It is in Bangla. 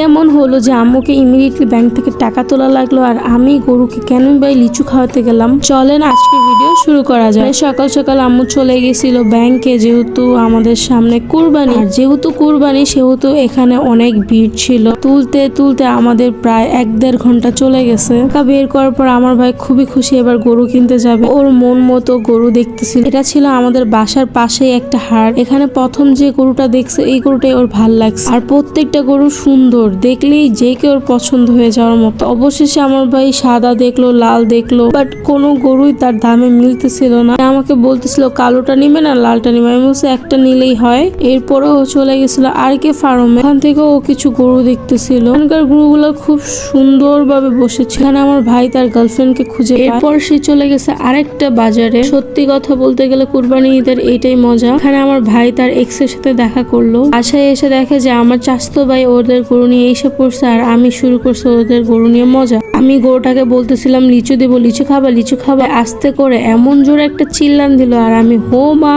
এমন হলো যে আম্মুকে ইমিডিয়েটলি ব্যাংক থেকে টাকা তোলা লাগলো, আর আমি গরুকে কেন ভাই লিচু খাওয়াতে গেলাম। চলেন আজকে ভিডিও শুরু করা যায়। সকাল সকাল আম্মু চলে গেছিল ব্যাংকে, যেহেতু আমাদের সামনে কুরবানি, আর যেহেতু কুরবানি সেহেতু এখানে অনেক ভিড় ছিল। তুলতে তুলতে আমাদের প্রায় 1-1.5 ঘন্টা চলে গেছে। টাকা বের করার পর আমার ভাই খুবই খুশি, এবার গরু কিনতে যাবে। ওর মন মতো গরু দেখতেছিল। এটা ছিল আমাদের বাসার পাশেই একটা হাট। এখানে প্রথম যে গরুটা দেখছে এই গরুটাই ওর ভাল লাগছে, আর প্রত্যেকটা গরু সুন্দর, দেখলেই যে কেউ পছন্দ হয়ে যাওয়ার মতো। অবশেষে আমার ভাই সাদা দেখলো, লাল দেখলো, বাট কোনো গরুই তার দামে মিলতেছিল না। আমাকে বলতেছিল কালোটা নিবে না লালটা নিবে, আমি বলছি একটা নিলেই হয়। এরপরেও চলে গেছিল আর কে ফার্মে, ওখান থেকেও ও কিছু গরু দেখতেছিল। ওখানকার গরুগুলো খুব সুন্দর ভাবে বসেছে। এখানে আমার ভাই তার গার্লফ্রেন্ডকে খুঁজে পায়। এরপর সে চলে গেছে আরেকটা বাজারে। সত্যি কথা বলতে গেলে কুরবানি ঈদের এইটাই মজা। এখানে আমার ভাই তার এক্স এর সাথে দেখা করলো। বাসায় এসে দেখে যে আমার চাচাতো ভাই ওদের গরু নিয়ে এসে পড়ছে, আর আমি শুরু করছি ওদের গরু নিয়ে মজা। আমি গরুটাকে বলতেছিলাম লিচু দেবো, লিচু খাবা লিচু খাবা, আস্তে করে এমন জোরে একটা চিল্লান দিল, আর আমি হো মা